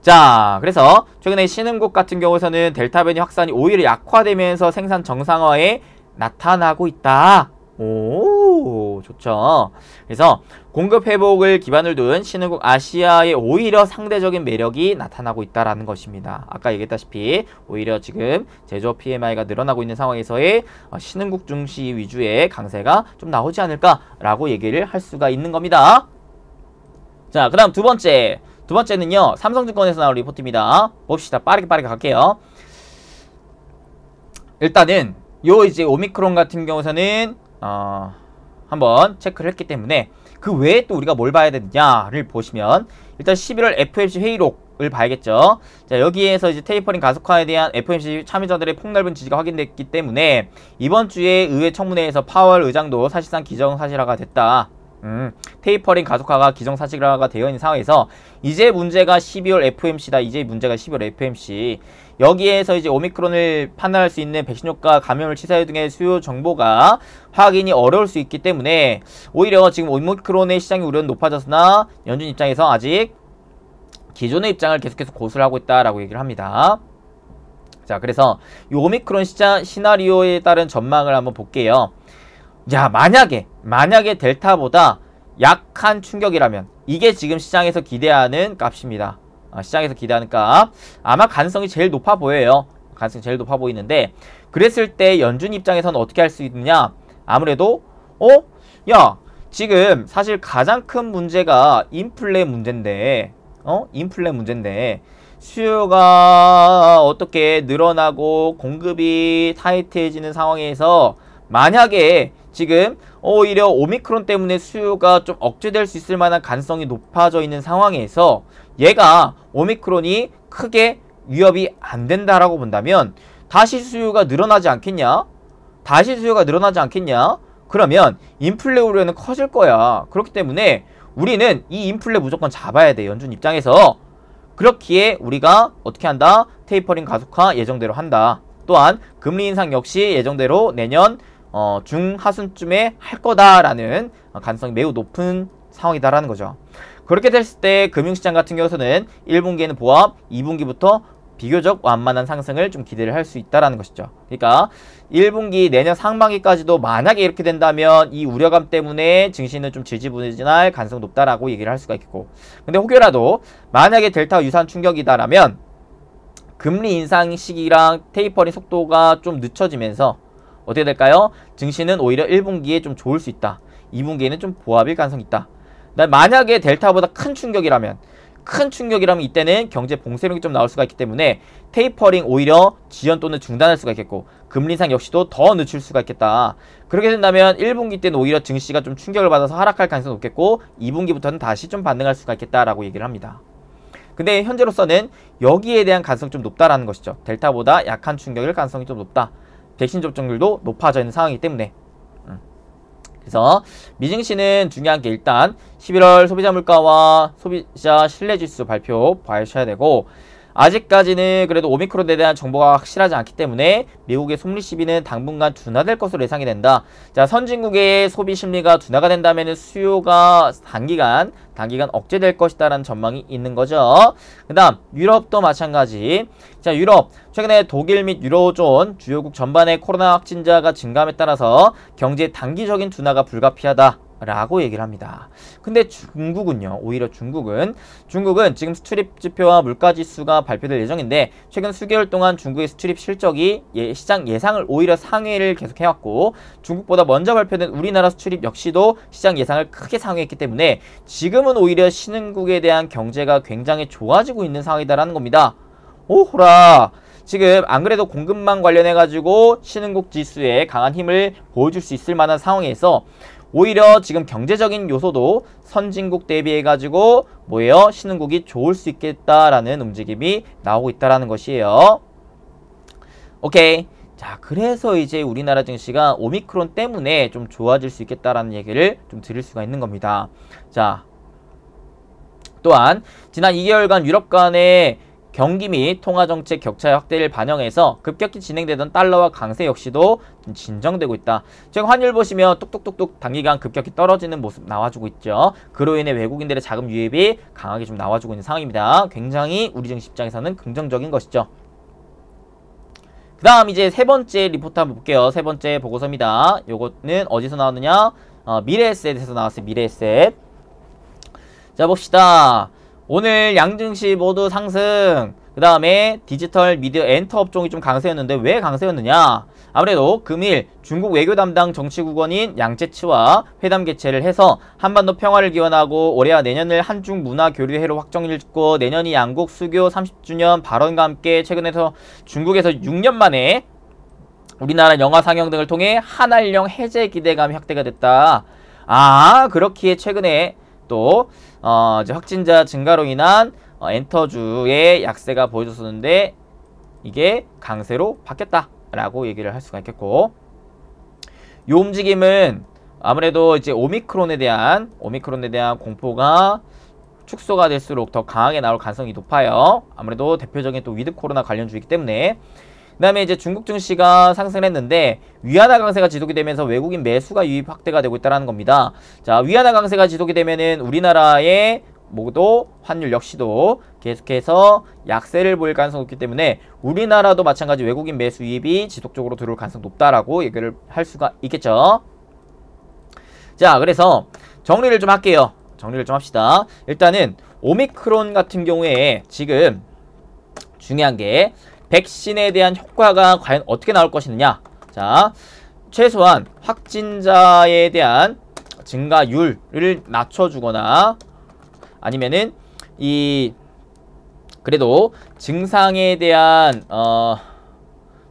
Speaker 1: 자, 그래서 최근에 신흥국 같은 경우에서는 델타 변이 확산이 오히려 약화되면서 생산 정상화에 나타나고 있다. 오, 좋죠. 그래서 공급 회복을 기반을 둔 신흥국 아시아에 오히려 상대적인 매력이 나타나고 있다라는 것입니다. 아까 얘기했다시피 오히려 지금 제조업 PMI가 늘어나고 있는 상황에서의 신흥국 중시 위주의 강세가 좀 나오지 않을까라고 얘기를 할 수가 있는 겁니다. 자, 그 다음 두 번째는요, 삼성증권에서 나온 리포트입니다. 봅시다. 빠르게 갈게요. 일단은 요 이제 오미크론 같은 경우에는 한번 체크를 했기 때문에 그 외에 또 우리가 뭘 봐야 되느냐를 보시면 일단 11월 FOMC 회의록을 봐야겠죠. 자, 여기에서 이제 테이퍼링 가속화에 대한 FOMC 참여자들의 폭넓은 지지가 확인됐기 때문에 이번 주에 의회 청문회에서 파월 의장도 사실상 기정사실화가 됐다. 테이퍼링 가속화가 기정사실화가 되어 있는 상황에서 이제 문제가 12월 FOMC다. 이제 문제가 12월 FOMC. 여기에서 이제 오미크론을 판단할 수 있는 백신 효과, 감염을 치사율 등의 수요 정보가 확인이 어려울 수 있기 때문에 오히려 지금 오미크론의 시장의 우려는 높아졌으나 연준 입장에서 아직 기존의 입장을 계속해서 고수를 하고 있다라고 얘기를 합니다. 자, 그래서 이 오미크론 시나리오에 따른 전망을 한번 볼게요. 자, 만약에 델타보다 약한 충격이라면 이게 지금 시장에서 기대하는 값입니다. 시장에서 기대하는 값 아마 가능성이 제일 높아 보여요. 가능성이 제일 높아 보이는데 그랬을 때 연준 입장에서는 어떻게 할 수 있느냐, 아무래도 야, 지금 사실 가장 큰 문제가 인플레 문제인데 수요가 어떻게 늘어나고 공급이 타이트해지는 상황에서 만약에 지금 오히려 오미크론 때문에 수요가 좀 억제될 수 있을 만한 가능성이 높아져 있는 상황에서 얘가 오미크론이 크게 위협이 안 된다라고 본다면 다시 수요가 늘어나지 않겠냐? 그러면 인플레 우려는 커질 거야. 그렇기 때문에 우리는 이 인플레 무조건 잡아야 돼. 연준 입장에서. 그렇기에 우리가 어떻게 한다? 테이퍼링 가속화 예정대로 한다. 또한 금리 인상 역시 예정대로 내년 중하순쯤에 할 거다라는 가능성이 매우 높은 상황이다라는 거죠. 그렇게 됐을 때 금융시장 같은 경우에는 1분기에는 보합, 2분기부터 비교적 완만한 상승을 좀 기대를 할 수 있다라는 것이죠. 그러니까 1분기 내년 상반기까지도 만약에 이렇게 된다면 이 우려감 때문에 증시는 좀 지지부진할 가능성이 높다라고 얘기를 할 수가 있겠고, 근데 혹여라도 만약에 델타 유사한 충격이다라면 금리 인상 시기랑 테이퍼링 속도가 좀 늦춰지면서 어떻게 될까요? 증시는 오히려 1분기에 좀 좋을 수 있다. 2분기에는 좀 보합일 가능성이 있다. 만약에 델타보다 큰 충격이라면 이때는 경제 봉쇄력이 좀 나올 수가 있기 때문에 테이퍼링 오히려 지연 또는 중단할 수가 있겠고, 금리 인상 역시도 더 늦출 수가 있겠다. 그렇게 된다면 1분기 때는 오히려 증시가 좀 충격을 받아서 하락할 가능성이 높겠고, 2분기부터는 다시 좀 반등할 수가 있겠다라고 얘기를 합니다. 근데 현재로서는 여기에 대한 가능성이 좀 높다라는 것이죠. 델타보다 약한 충격일 가능성이 좀 높다. 백신 접종률도 높아져 있는 상황이기 때문에. 그래서 미증시는 중요한 게 일단 11월 소비자 물가와 소비자 신뢰지수 발표 봐주셔야 되고, 아직까지는 그래도 오미크론에 대한 정보가 확실하지 않기 때문에 미국의 소비 심리는 당분간 둔화될 것으로 예상이 된다. 자, 선진국의 소비 심리가 둔화가 된다면 수요가 단기간 억제될 것이다라는 전망이 있는 거죠. 그 다음 유럽도 마찬가지. 자, 유럽 최근에 독일 및 유로존 주요국 전반의 코로나 확진자가 증감에 따라서 경제 단기적인 둔화가 불가피하다 라고 얘기를 합니다. 근데 중국은요, 오히려 중국은 지금 수출입 지표와 물가 지수가 발표될 예정인데, 최근 수개월 동안 중국의 수출입 실적이 시장 예상을 오히려 상회를 계속 해왔고, 중국보다 먼저 발표된 우리나라 수출입 역시도 시장 예상을 크게 상회했기 때문에 지금은 오히려 신흥국에 대한 경제가 굉장히 좋아지고 있는 상황이다라는 겁니다. 오호라, 지금 안 그래도 공급망 관련해 가지고 신흥국 지수에 강한 힘을 보여줄 수 있을 만한 상황에서 오히려 지금 경제적인 요소도 선진국 대비해 가지고 뭐예요? 신흥국이 좋을 수 있겠다라는 움직임이 나오고 있다라는 것이에요. 오케이. 자, 그래서 이제 우리나라 증시가 오미크론 때문에 좀 좋아질 수 있겠다라는 얘기를 좀 드릴 수가 있는 겁니다. 자, 또한 지난 2개월간 유럽 간의 경기 및 통화정책 격차의 확대를 반영해서 급격히 진행되던 달러와 강세 역시도 좀 진정되고 있다. 지금 환율 보시면 뚝뚝뚝뚝 단기간 급격히 떨어지는 모습 나와주고 있죠. 그로 인해 외국인들의 자금 유입이 강하게 좀 나와주고 있는 상황입니다. 굉장히 우리 증시 입장에서는 긍정적인 것이죠. 그 다음 이제 세 번째 리포트 한번 볼게요. 세 번째 보고서입니다. 요거는 어디서 나왔느냐? 미래에셋에서 나왔어요. 미래에셋. 자, 봅시다. 오늘 양증시 모두 상승. 그 다음에 디지털 미디어 엔터 업종이 좀 강세였는데 왜 강세였느냐? 아무래도 금일 중국 외교 담당 정치국원인 양재치와 회담 개최를 해서 한반도 평화를 기원하고 올해와 내년을 한중 문화 교류 회로 확정을 짓고, 내년이 양국 수교 30주년 발언과 함께 최근에서 중국에서 6년 만에 우리나라 영화 상영 등을 통해 한알령 해제 기대감이 확대가 됐다. 그렇기에 최근에 또 이제 확진자 증가로 인한 엔터주의 약세가 보여줬었는데 이게 강세로 바뀌었다라고 얘기를 할 수가 있겠고, 이 움직임은 아무래도 이제 오미크론에 대한 공포가 축소가 될수록 더 강하게 나올 가능성이 높아요. 아무래도 대표적인 또 위드 코로나 관련주이기 때문에. 그 다음에 이제 중국 증시가 상승했는데 위안화 강세가 지속이 되면서 외국인 매수가 유입 확대가 되고 있다는 겁니다. 자, 위안화 강세가 지속이 되면은 우리나라의 모두 환율 역시도 계속해서 약세를 보일 가능성이 높기 때문에 우리나라도 마찬가지 외국인 매수 유입이 지속적으로 들어올 가능성이 높다라고 얘기를 할 수가 있겠죠. 자, 그래서 정리를 좀 할게요. 정리를 좀 합시다. 일단은 오미크론 같은 경우에 지금 중요한 게 백신에 대한 효과가 과연 어떻게 나올 것이느냐. 자, 최소한 확진자에 대한 증가율을 낮춰주거나 아니면은 그래도 증상에 대한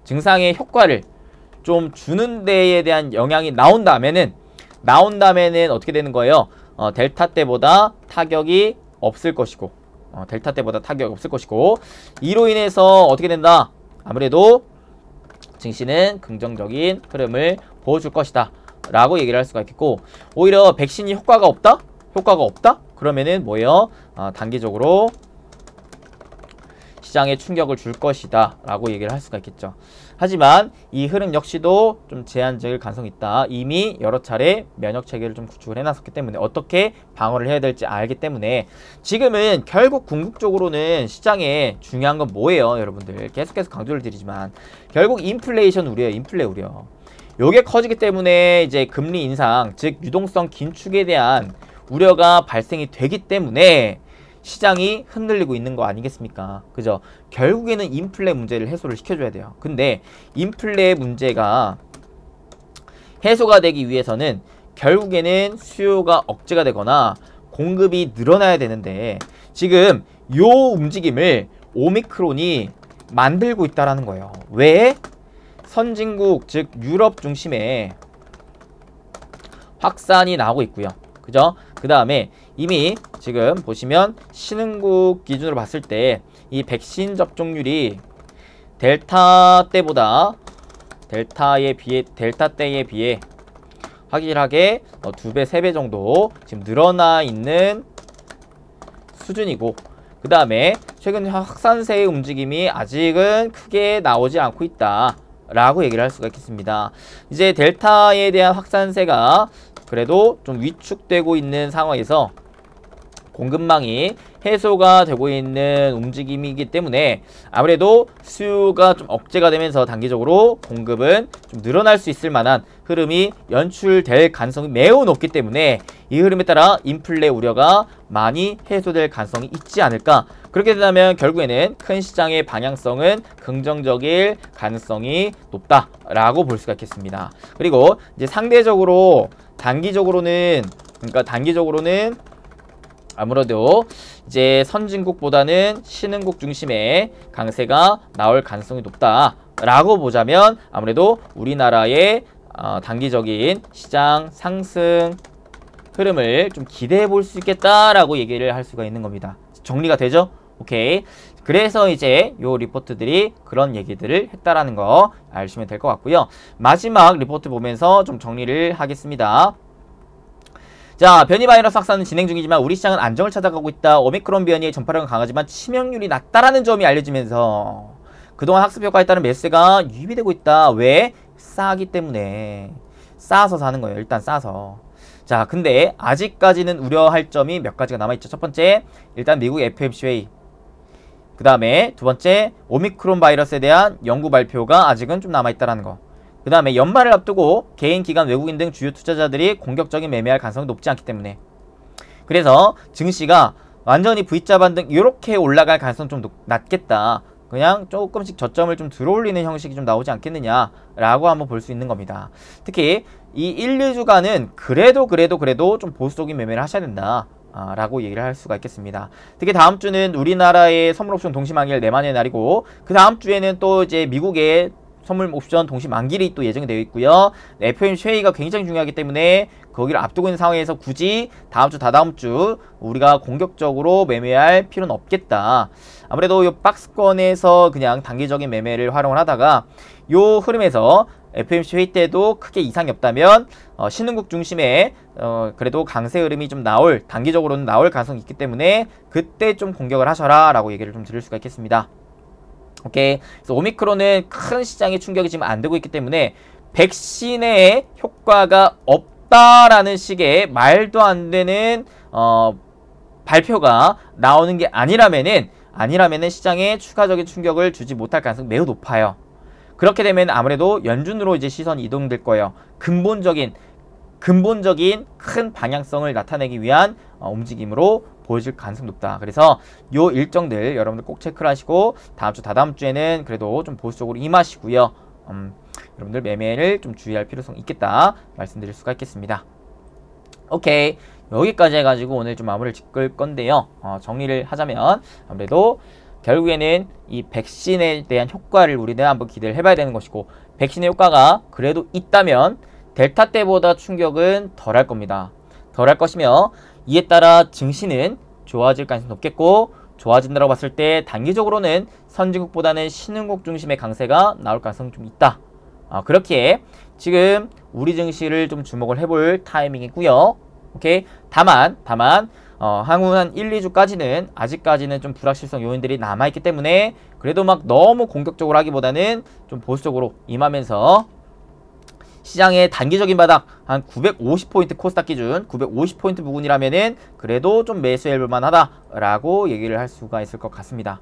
Speaker 1: 증상의 효과를 좀 주는 데에 대한 영향이 나온다면은 어떻게 되는 거예요? 델타 때보다 타격이 없을 것이고, 이로 인해서 어떻게 된다? 아무래도 증시는 긍정적인 흐름을 보여줄 것이다 라고 얘기를 할 수가 있겠고, 오히려 백신이 효과가 없다? 그러면은 뭐예요? 단기적으로 시장에 충격을 줄 것이다 라고 얘기를 할 수가 있겠죠. 하지만 이 흐름 역시도 좀 제한적일 가능성이 있다. 이미 여러 차례 면역 체계를 좀 구축을 해놨었기 때문에 어떻게 방어를 해야 될지 알기 때문에 지금은 결국 궁극적으로는 시장에 중요한 건 뭐예요, 여러분들? 계속해서 강조를 드리지만 결국 인플레이션 우려예요. 인플레 우려. 요게 커지기 때문에 이제 금리 인상, 즉 유동성 긴축에 대한 우려가 발생이 되기 때문에 시장이 흔들리고 있는 거 아니겠습니까? 그죠? 결국에는 인플레 문제를 해소를 시켜줘야 돼요. 근데 인플레 문제가 해소가 되기 위해서는 결국에는 수요가 억제가 되거나 공급이 늘어나야 되는데 지금 요 움직임을 오미크론이 만들고 있다라는 거예요. 왜? 선진국, 즉 유럽 중심의 확산이 나오고 있고요. 그죠? 그 다음에 이미 지금 보시면 신흥국 기준으로 봤을 때 이 백신 접종률이 델타 때에 비해 확실하게 2배, 3배 정도 지금 늘어나 있는 수준이고, 그 다음에 최근 확산세의 움직임이 아직은 크게 나오지 않고 있다 라고 얘기를 할 수가 있겠습니다. 이제 델타에 대한 확산세가 그래도 좀 위축되고 있는 상황에서 공급망이 해소가 되고 있는 움직임이기 때문에 아무래도 수요가 좀 억제가 되면서 단기적으로 공급은 좀 늘어날 수 있을 만한 흐름이 연출될 가능성이 매우 높기 때문에 이 흐름에 따라 인플레 우려가 많이 해소될 가능성이 있지 않을까. 그렇게 된다면 결국에는 큰 시장의 방향성은 긍정적일 가능성이 높다라고 볼 수가 있겠습니다. 그리고 이제 상대적으로 단기적으로는 아무래도 이제 선진국보다는 신흥국 중심의 강세가 나올 가능성이 높다라고 보자면 아무래도 우리나라의 단기적인 시장 상승 흐름을 좀 기대해 볼 수 있겠다라고 얘기를 할 수가 있는 겁니다. 정리가 되죠? 오케이. 그래서 이제 요 리포트들이 그런 얘기들을 했다라는 거 아시면 될 것 같고요. 마지막 리포트 보면서 좀 정리를 하겠습니다. 자, 변이 바이러스 확산은 진행 중이지만 우리 시장은 안정을 찾아가고 있다. 오미크론 변이의 전파력은 강하지만 치명률이 낮다라는 점이 알려지면서 그동안 학습 효과에 따른 매수가 유입이 되고 있다. 왜? 싸기 때문에. 싸서 사는 거예요. 일단 싸서. 자, 근데 아직까지는 우려할 점이 몇 가지가 남아있죠. 첫 번째, 일단 미국 FOMC 회의. 그 다음에 두 번째, 오미크론 바이러스에 대한 연구 발표가 아직은 좀 남아있다라는 거. 그 다음에 연말을 앞두고 개인, 기관, 외국인 등 주요 투자자들이 공격적인 매매할 가능성이 높지 않기 때문에, 그래서 증시가 완전히 V자 반등 이렇게 올라갈 가능성이 좀 낮겠다. 그냥 조금씩 저점을 좀 들어올리는 형식이 좀 나오지 않겠느냐라고 한번 볼 수 있는 겁니다. 특히 이 1, 2주간은 그래도 좀 보수적인 매매를 하셔야 된다 라고 얘기를 할 수가 있겠습니다. 특히 다음 주는 우리나라의 선물옵션 동시만기일 내만의 날이고, 그 다음 주에는 또 이제 미국의 선물 옵션 동시 만기일이 또 예정이 되어 있고요. FOMC 회의가 굉장히 중요하기 때문에 거기를 앞두고 있는 상황에서 굳이 다음 주, 다다음 주 우리가 공격적으로 매매할 필요는 없겠다. 아무래도 이 박스권에서 그냥 단기적인 매매를 활용을 하다가 이 흐름에서 FOMC 회의 때도 크게 이상이 없다면 신흥국 중심의 그래도 강세 흐름이 좀 단기적으로는 나올 가능성이 있기 때문에 그때 좀 공격을 하셔라 라고 얘기를 좀 드릴 수가 있겠습니다. 오케이. 그래서 오미크론은 큰 시장의 충격이 지금 안 되고 있기 때문에 백신의 효과가 없다라는 식의 말도 안 되는 발표가 나오는 게 아니라면은 시장에 추가적인 충격을 주지 못할 가능성이 매우 높아요. 그렇게 되면 아무래도 연준으로 이제 시선이 이동될 거예요. 근본적인 큰 방향성을 나타내기 위한 움직임으로 보여질 가능성이 높다. 그래서 요 일정들 여러분들 꼭 체크를 하시고 다음 주, 다다음 주에는 그래도 좀 보수적으로 임하시고요. 여러분들 매매를 좀 주의할 필요성이 있겠다 말씀드릴 수가 있겠습니다. 오케이. 여기까지 해가지고 오늘 좀 마무리를 짓을 건데요. 정리를 하자면 아무래도 결국에는 이 백신에 대한 효과를 우리는 한번 기대를 해봐야 되는 것이고, 백신의 효과가 그래도 있다면 델타 때보다 충격은 덜할 겁니다. 덜할 것이며 이에 따라 증시는 좋아질 가능성이 높겠고, 좋아진다고 봤을 때 단기적으로는 선진국보다는 신흥국 중심의 강세가 나올 가능성이 좀 있다. 그렇게 지금 우리 증시를 좀 주목을 해볼 타이밍이고요. 오케이. 다만 향후 한 1, 2주까지는 아직까지는 좀 불확실성 요인들이 남아있기 때문에 그래도 막 너무 공격적으로 하기보다는 좀 보수적으로 임하면서 시장의 단기적인 바닥 한 950포인트 코스닥 기준 950포인트 부근이라면은 그래도 좀 매수해볼 만하다 라고 얘기를 할 수가 있을 것 같습니다.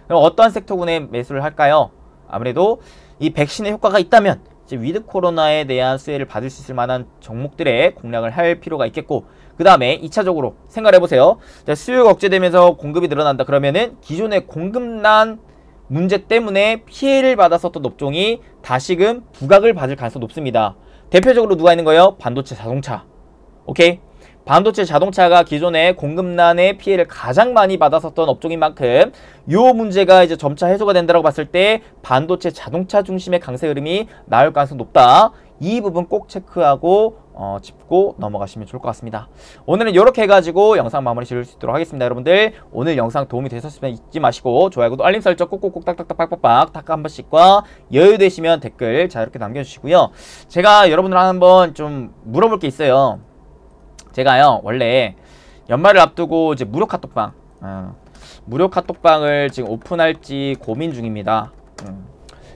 Speaker 1: 그럼 어떠한 섹터군에 매수를 할까요? 아무래도 이 백신의 효과가 있다면 이제 위드 코로나에 대한 수혜를 받을 수 있을 만한 종목들에 공략을 할 필요가 있겠고, 그 다음에 2차적으로 생각해보세요. 수요가 억제되면서 공급이 늘어난다 그러면은 기존의 공급난 문제 때문에 피해를 받았었던 업종이 다시금 부각을 받을 가능성이 높습니다. 대표적으로 누가 있는 거예요? 반도체 자동차. 오케이? 반도체 자동차가 기존에 공급난의 피해를 가장 많이 받았었던 업종인 만큼 요 문제가 이제 점차 해소가 된다고 봤을 때 반도체 자동차 중심의 강세 흐름이 나올 가능성이 높다. 이 부분 꼭 체크하고 짚고 넘어가시면 좋을 것 같습니다. 오늘은 이렇게 해가지고 영상 마무리 지을 수 있도록 하겠습니다. 여러분들 오늘 영상 도움이 되셨으면 잊지 마시고 좋아요, 구독, 알림 설정 꼭꼭꼭 딱딱딱 빡빡빡 탁 한 번씩과 여유 되시면 댓글 자유롭게 남겨주시고요. 제가 여러분들 한번 좀 물어볼 게 있어요. 제가요 원래 연말을 앞두고 이제 무료 카톡방을 지금 오픈할지 고민 중입니다.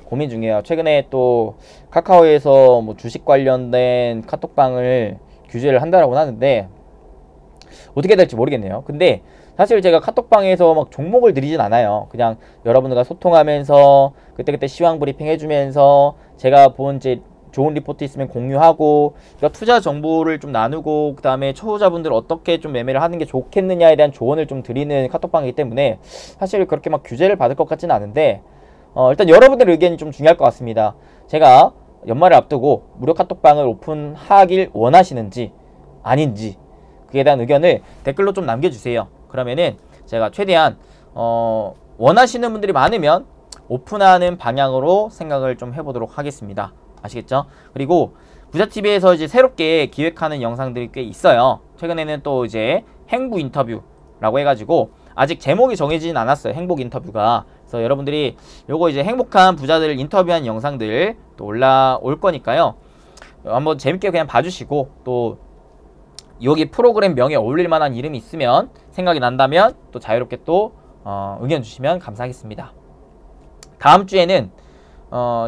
Speaker 1: 고민 중이에요. 최근에 또 카카오에서 뭐 주식 관련된 카톡방을 규제를 한다라고 하는데 어떻게 될지 모르겠네요. 근데 사실 제가 카톡방에서 막 종목을 드리진 않아요. 그냥 여러분들과 소통하면서 그때그때 시황 브리핑 해주면서 제가 본 이제 좋은 리포트 있으면 공유하고, 그러니까 투자 정보를 좀 나누고, 그 다음에 초보자분들 어떻게 좀 매매를 하는 게 좋겠느냐에 대한 조언을 좀 드리는 카톡방이기 때문에 사실 그렇게 막 규제를 받을 것 같지는 않은데 일단 여러분들의 의견이 좀 중요할 것 같습니다. 제가 연말을 앞두고 무료 카톡방을 오픈하길 원하시는지 아닌지 그에 대한 의견을 댓글로 좀 남겨주세요. 그러면은 제가 최대한 원하시는 분들이 많으면 오픈하는 방향으로 생각을 좀 해보도록 하겠습니다. 아시겠죠? 그리고 부자TV에서 이제 새롭게 기획하는 영상들이 꽤 있어요. 최근에는 또 이제 행복 인터뷰라고 해가지고 아직 제목이 정해지진 않았어요. 행복 인터뷰가. 그래서 여러분들이 요거 이제 행복한 부자들 인터뷰한 영상들 또 올라올 거니까요. 한번 재밌게 그냥 봐주시고, 또 여기 프로그램 명에 어울릴 만한 이름이 있으면 생각이 난다면 또 자유롭게 또 의견 주시면 감사하겠습니다. 다음 주에는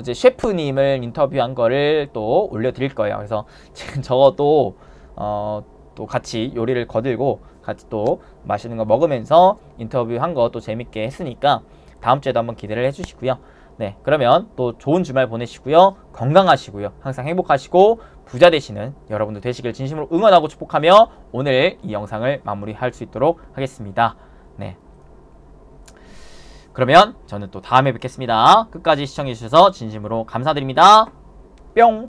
Speaker 1: 이제 셰프님을 인터뷰한 거를 또 올려드릴 거예요. 그래서 지금 저도 또 같이 요리를 거들고 같이 또 맛있는 거 먹으면서 인터뷰한 거 또 재밌게 했으니까 다음 주에도 한번 기대를 해주시고요. 네, 그러면 또 좋은 주말 보내시고요. 건강하시고요. 항상 행복하시고 부자 되시는 여러분들 되시길 진심으로 응원하고 축복하며 오늘 이 영상을 마무리할 수 있도록 하겠습니다. 네. 그러면 저는 또 다음에 뵙겠습니다. 끝까지 시청해주셔서 진심으로 감사드립니다. 뿅!